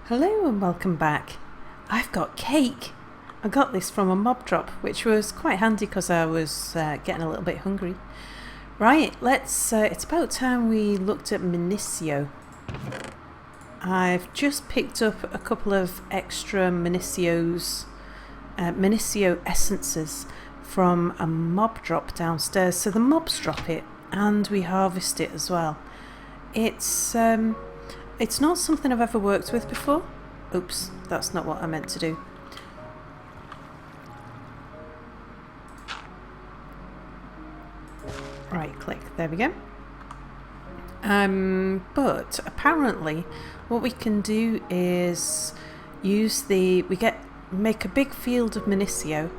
Hello and welcome back. I've got cake. I got this from a mob drop, which was quite handy because I was getting a little bit hungry. Right, let's. It's about time we looked at Minicio. I've just picked up a couple of extra Minicio essences from a mob drop downstairs. So the mobs drop it and we harvest it as well. It's not something I've ever worked with before. Oops, that's not what I meant to do. Right click, there we go. But apparently what we can do is use make a big field of Minicio,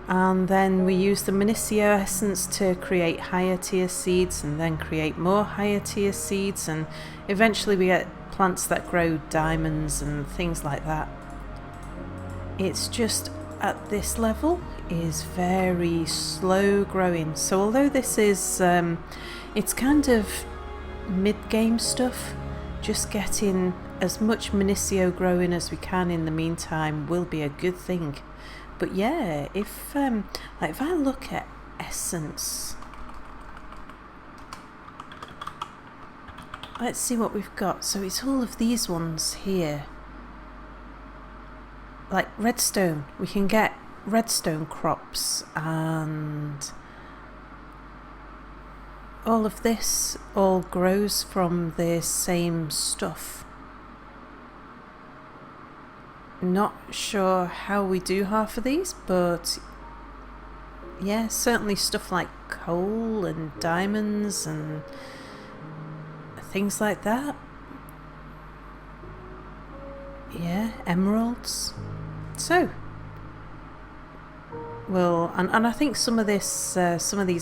and then we use the Minicio essence to create higher tier seeds and then create more higher tier seeds, and eventually we get plants that grow diamonds and things like that. It's just at this level is very slow growing, so although this is it's kind of mid-game stuff, just getting as much Minicio growing as we can in the meantime will be a good thing. But yeah, if I look at essence, let's see what we've got. So it's all of these ones here. Like redstone, we can get redstone crops, and all of this all grows from the same stuff. Not sure how we do half of these, but yeah, certainly stuff like coal and diamonds and things like that. Yeah, emeralds. So, well, and I think some of these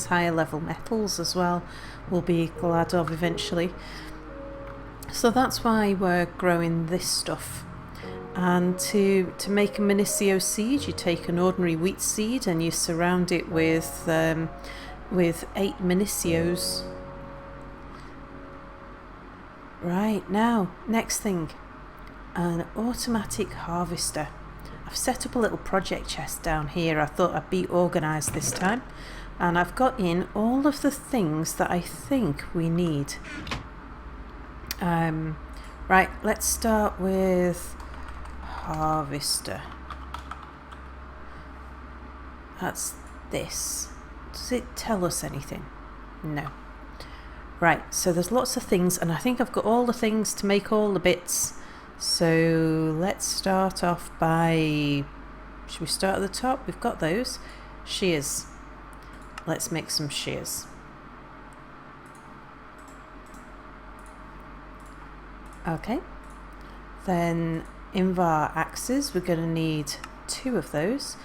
higher level metals as well we'll be glad of eventually. So that's why we're growing this stuff. And to make a Minicio seed, you take an ordinary wheat seed and you surround it with 8 Minicios. Right, now, next thing, an automatic harvester. I've set up a little project chest down here. I thought I'd be organised this time, and I've got in all of the things that I think we need. Right, let's start with harvester. That's this. Does it tell us anything? No. Right, so there's lots of things, and I think I've got all the things to make all the bits. So let's start off by, should we start at the top? We've got those. Shears. Let's make some shears. Okay. Then Invar axes, we're going to need 2 of those.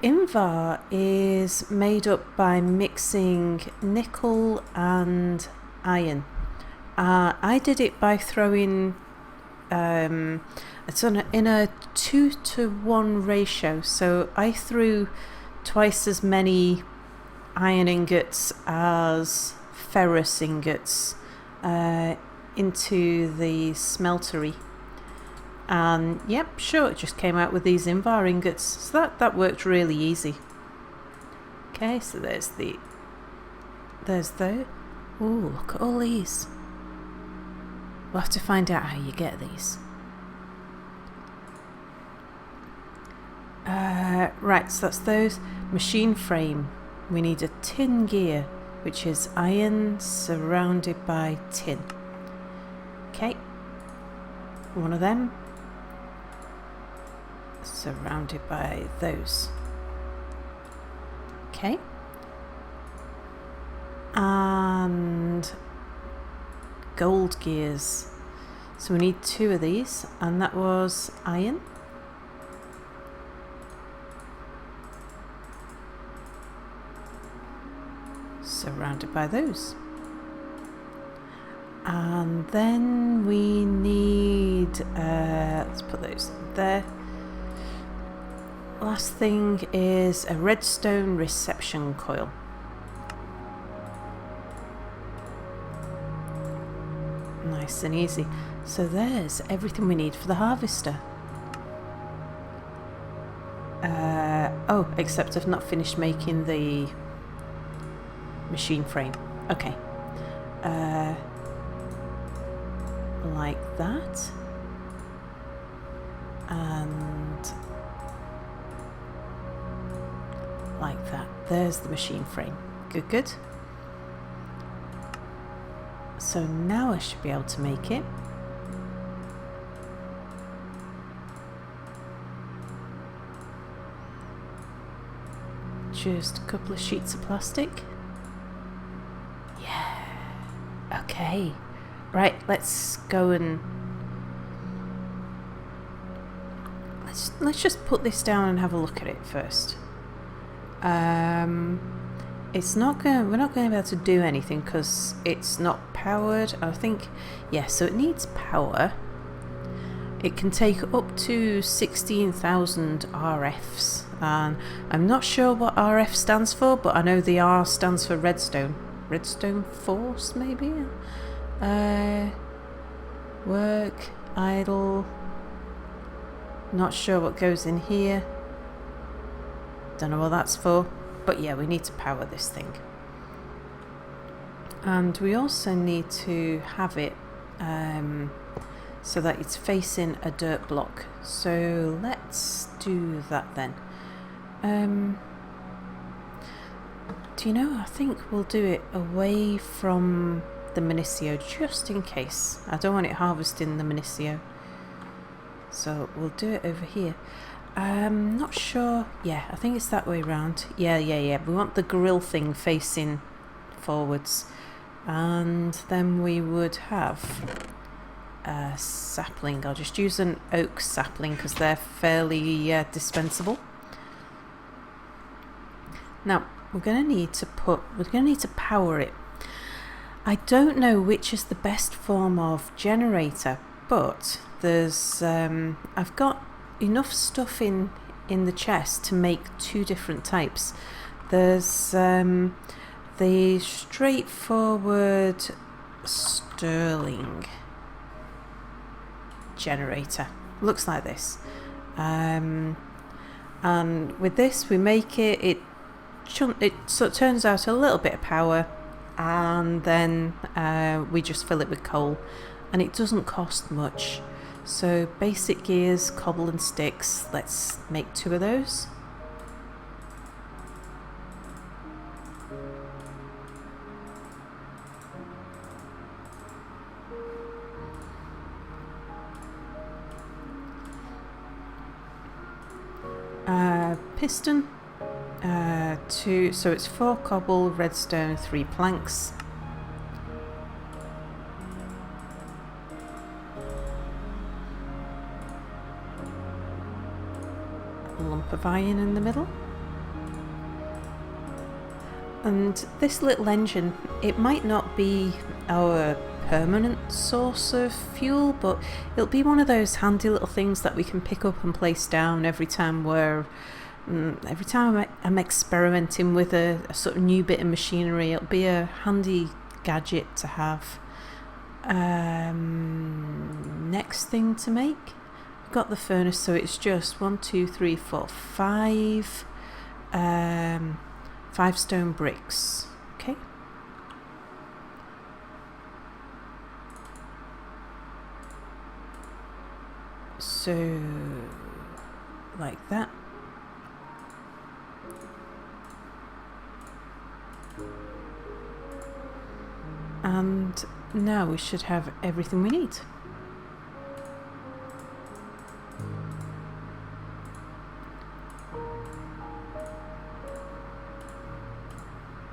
Invar is made up by mixing nickel and iron. I did it by throwing it's in a 2-to-1 ratio, so I threw twice as many iron ingots as ferrous ingots into the smeltery. And yep, sure, it just came out with these Invar ingots, so that worked really easy. Okay, so there's the, ooh, look at all these. We'll have to find out how you get these. Right, so that's those. Machine frame. We need a tin gear, which is iron surrounded by tin. Okay, one of them. Surrounded by those. Okay. And gold gears. So we need 2 of these, and that was iron. Surrounded by those. And then we need, let's put those there. Last thing is a redstone reception coil. Nice and easy. So there's everything we need for the harvester. Oh, except I've not finished making the machine frame. Okay. Like that. And like that. There's the machine frame. Good, good. So now I should be able to make it. Just a couple of sheets of plastic. Yeah. Okay. Right, let's go and let's just put this down and have a look at it first. It's not going. We're not going to be able to do anything because it's not powered. I think, yeah. So it needs power. It can take up to 16,000 RFs, and I'm not sure what RF stands for, but I know the R stands for redstone. Redstone force, maybe. Work, idle. Not sure what goes in here. Don't know what that's for. But yeah, we need to power this thing. And we also need to have it so that it's facing a dirt block. So let's do that then. Do you know, I think we'll do it away from the Minicio just in case. I don't want it harvesting the Minicio. So we'll do it over here. Not sure. Yeah, I think it's that way round. Yeah. We want the grill thing facing forwards. And then we would have a sapling. I'll just use an oak sapling because they're fairly dispensable. Now, we're going to need to power it. I don't know which is the best form of generator, but there's I've got enough stuff in the chest to make two different types. There's the straightforward Stirling generator. Looks like this. And with this we make it sort of turns out a little bit of power, and then we just fill it with coal, and it doesn't cost much. So basic gears, cobble and sticks. Let's make 2 of those. Piston. 2, so it's 4 cobble, redstone, 3 planks. A lump of iron in the middle. And this little engine, it might not be our permanent source of fuel, but it'll be one of those handy little things that we can pick up and place down every time I'm experimenting with a sort of new bit of machinery. It'll be a handy gadget to have. Next thing to make, I've got the furnace, so it's just 1, 2, 3, 4, 5 5 stone bricks. Okay. So like that. And now we should have everything we need.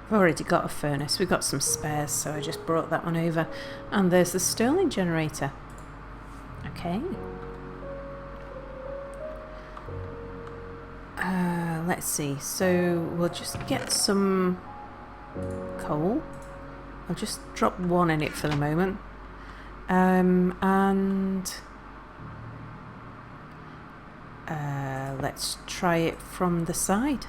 I've already got a furnace, we've got some spares, so I just brought that one over. And there's the Stirling generator. Okay. Let's see, so we'll just get some coal. I'll just drop 1 in it for the moment. Let's try it from the side.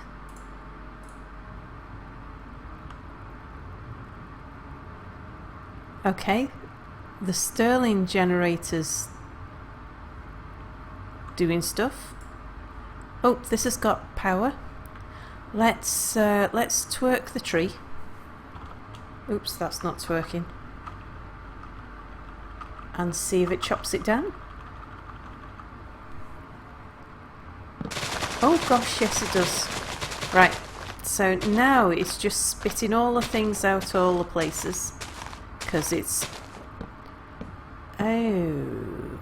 Okay, the Stirling generator's doing stuff. Oh, this has got power. Let's twerk the tree. Oops, that's not twerking. And see if it chops it down. Oh gosh, yes it does. Right, so now it's just spitting all the things out all the places. Because it's...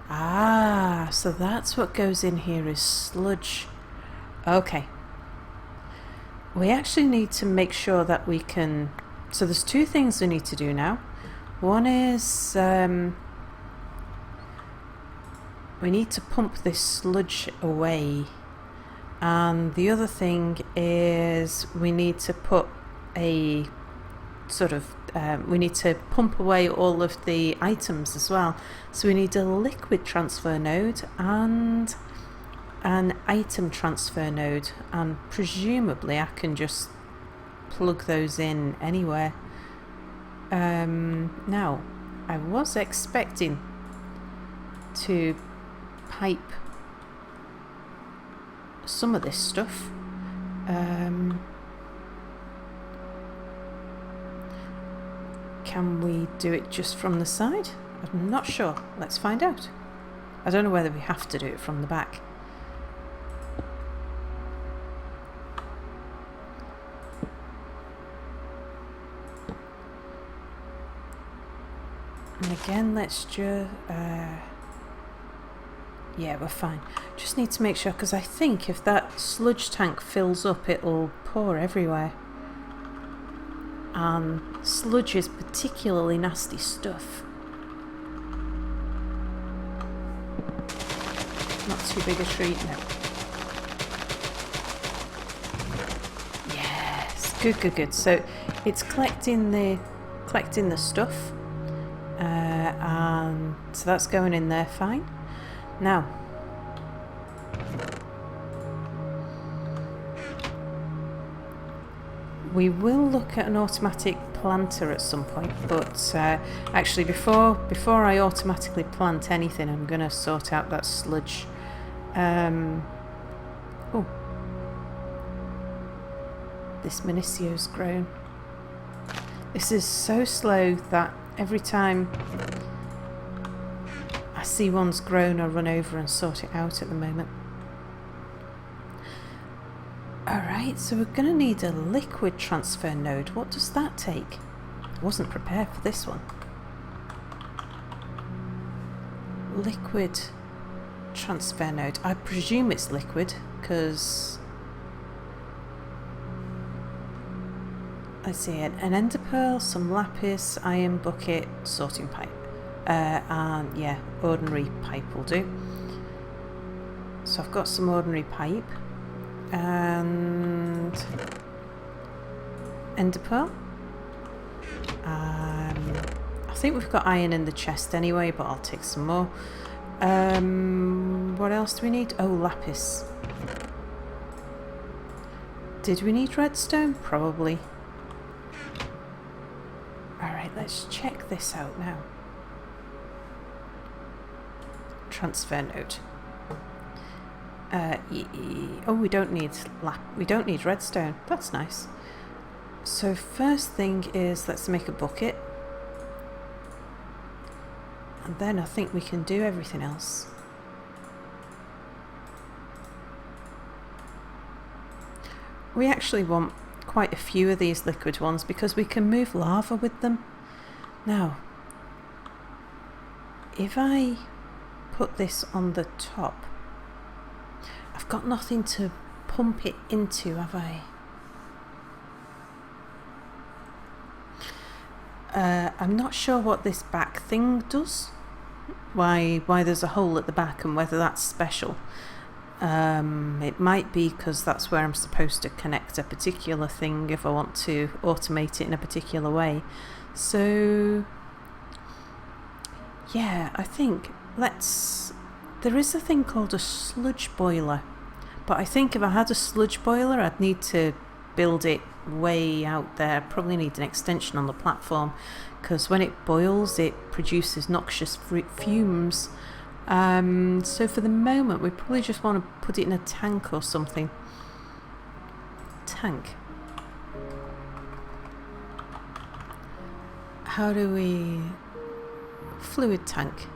Oh, so that's what goes in here is sludge. Okay. We actually need to make sure that we can... So there's two things we need to do now. One is... we need to pump this sludge away. And the other thing is we need to put a sort of... we need to pump away all of the items as well. So we need a liquid transfer node and an item transfer node, and presumably I can just plug those in anywhere. Now, I was expecting to pipe some of this stuff. Can we do it just from the side? I'm not sure. Let's find out. I don't know whether we have to do it from the back. And again, let's just... yeah, we're fine. Just need to make sure, because I think if that sludge tank fills up, it'll pour everywhere. And sludge is particularly nasty stuff. Not too big a treat, no. Yes, good, good, good. So it's collecting the stuff, and so that's going in there fine. Now, we will look at an automatic planter at some point, but actually before I automatically plant anything, I'm going to sort out that sludge. Oh, this Minicio's grown. This is so slow that every time I see one's grown, I run over and sort it out at the moment. Alright, so we're going to need a liquid transfer node. What does that take? I wasn't prepared for this one. Liquid transfer node. I presume it's liquid, because... Let's see, an ender pearl, some lapis, iron bucket, sorting pipe. And yeah, ordinary pipe will do. So I've got some ordinary pipe. And ender pearl. I think we've got iron in the chest anyway, but I'll take some more. What else do we need? Oh, lapis. Did we need redstone? Probably. Alright, let's check this out now. Transfer node. Oh, we don't need redstone. That's nice. So first thing is, let's make a bucket, and then I think we can do everything else. We actually want quite a few of these liquid ones because we can move lava with them. Now, if I put this on the top, I've got nothing to pump it into, have I? I'm not sure what this back thing does. Why there's a hole at the back and whether that's special. It might be because that's where I'm supposed to connect a particular thing if I want to automate it in a particular way. So yeah, I think there is a thing called a sludge boiler, but I think if I had a sludge boiler I'd need to build it way out there. Probably need an extension on the platform, because when it boils it produces noxious fumes. So for the moment we probably just want to put it in a tank or something. Tank. How do we... fluid tank.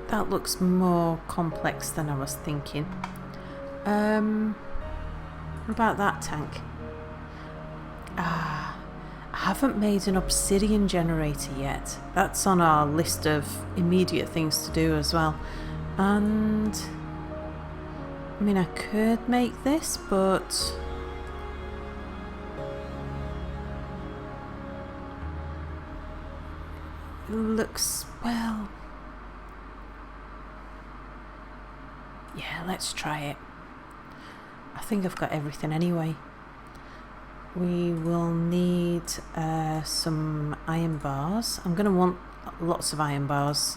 That looks more complex than I was thinking. What about that tank? I haven't made an obsidian generator yet. That's on our list of immediate things to do as well. And I mean, I could make this, but it looks, well, yeah, let's try it. I think I've got everything anyway. We will need some iron bars. I'm going to want lots of iron bars,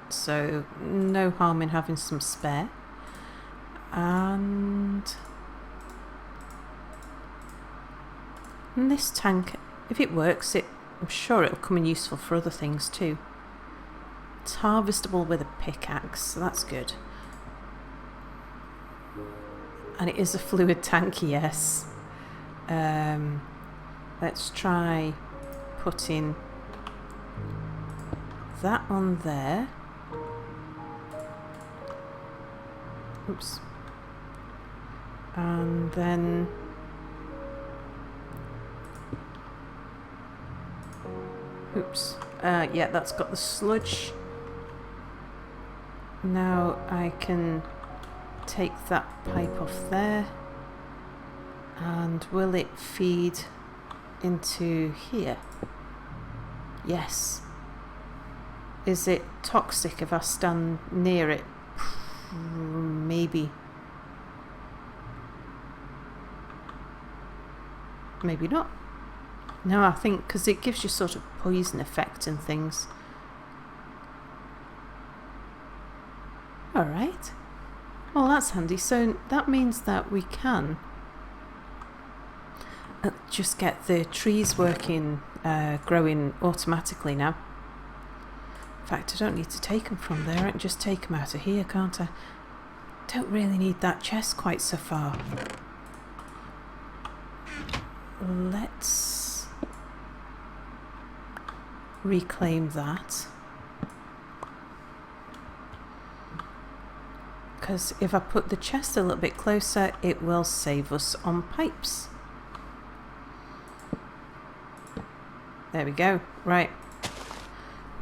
so no harm in having some spare. And this tank, if it works, I'm sure it'll come in useful for other things too. It's harvestable with a pickaxe, so that's good. And it is a fluid tank, yes. Let's try putting that on there. Oops. And then oops. Yeah, that's got the sludge. Now I can take that pipe off there. And will it feed into here? Yes. Is it toxic if I stand near it? Maybe. Maybe not. No, I think because it gives you sort of poison effect and things. Alright. Well, that's handy. So that means that we can just get the trees working, growing automatically now. In fact, I don't need to take them from there. I can just take them out of here, can't I? Don't really need that chest quite so far. Let's reclaim that. Because if I put the chest a little bit closer, it will save us on pipes. There we go. Right.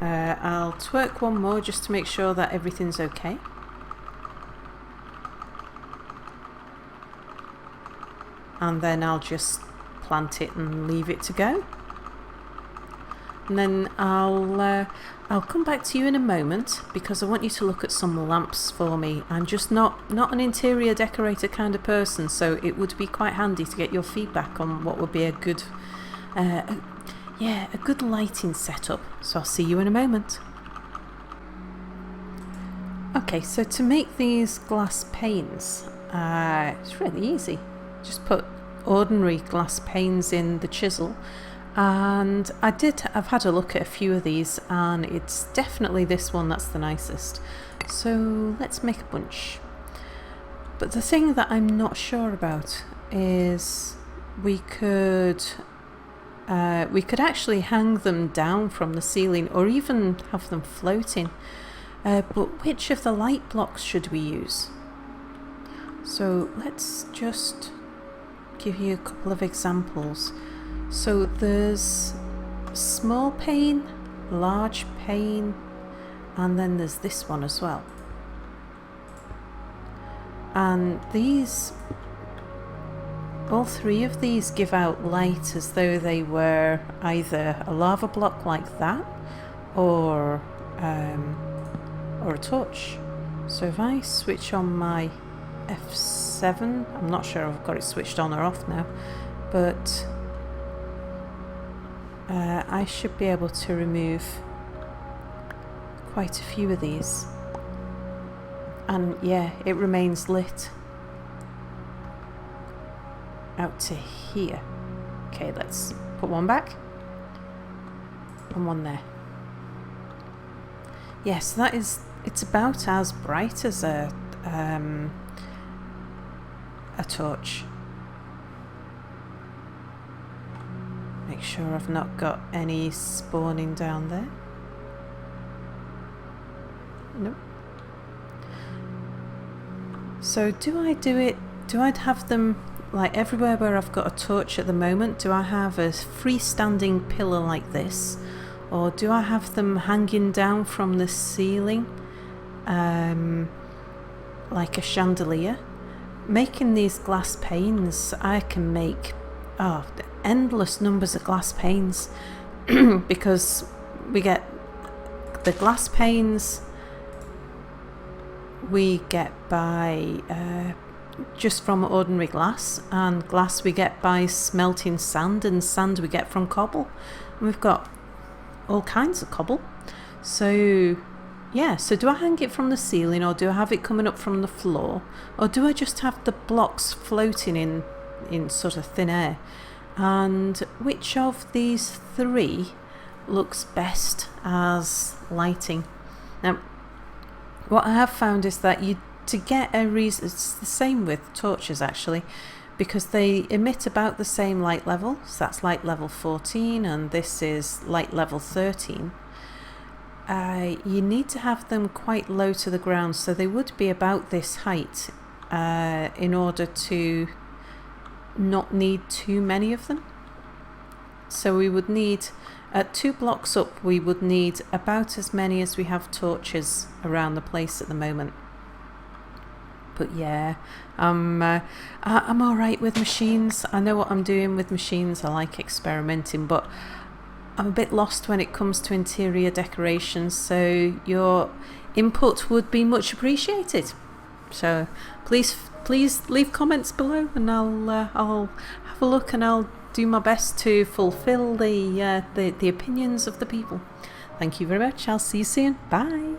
I'll twerk one more just to make sure that everything's okay. And then I'll just plant it and leave it to go. And then I'll come back to you in a moment because I want you to look at some lamps for me. I'm just not an interior decorator kind of person, so it would be quite handy to get your feedback on what would be a good a good lighting setup. So I'll see you in a moment. Okay, so to make these glass panes, it's really easy. Just put ordinary glass panes in the chisel, and I've had a look at a few of these, and it's definitely this one that's the nicest. So let's make a bunch. But the thing that I'm not sure about is we could actually hang them down from the ceiling, or even have them floating. But which of the light blocks should we use? So let's just give you a couple of examples. So there's small pane, large pane, and then there's this one as well. And these, all three of these give out light as though they were either a lava block like that, or a torch. So if I switch on my F7, I'm not sure I've got it switched on or off now, but I should be able to remove quite a few of these. And yeah, it remains lit. out to here. Okay, let's put one back and one there. Yes, that is, it's about as bright as a torch. Make sure I've not got any spawning down there. Nope. So do I have them like everywhere where I've got a torch at the moment? Do I have a freestanding pillar like this? Or do I have them hanging down from the ceiling like a chandelier? Making these glass panes, I can make endless numbers of glass panes because we get the glass panes we get by just from ordinary glass, and glass we get by smelting sand, and sand we get from cobble. And we've got all kinds of cobble. So yeah, so do I hang it from the ceiling, or do I have it coming up from the floor, or do I just have the blocks floating in sort of thin air? And which of these three looks best as lighting? Now, what I have found is that to get a reason, it's the same with torches actually, because they emit about the same light level. So that's light level 14 and this is light level 13. You need to have them quite low to the ground, so they would be about this height in order to not need too many of them. So we would need, at 2 blocks up, we would need about as many as we have torches around the place at the moment. But yeah, I'm all right with machines. I know what I'm doing with machines. I like experimenting, but I'm a bit lost when it comes to interior decorations, so your input would be much appreciated. So please leave comments below, and I'll have a look, and I'll do my best to fulfill the opinions of the people. Thank you very much. I'll see you soon. Bye.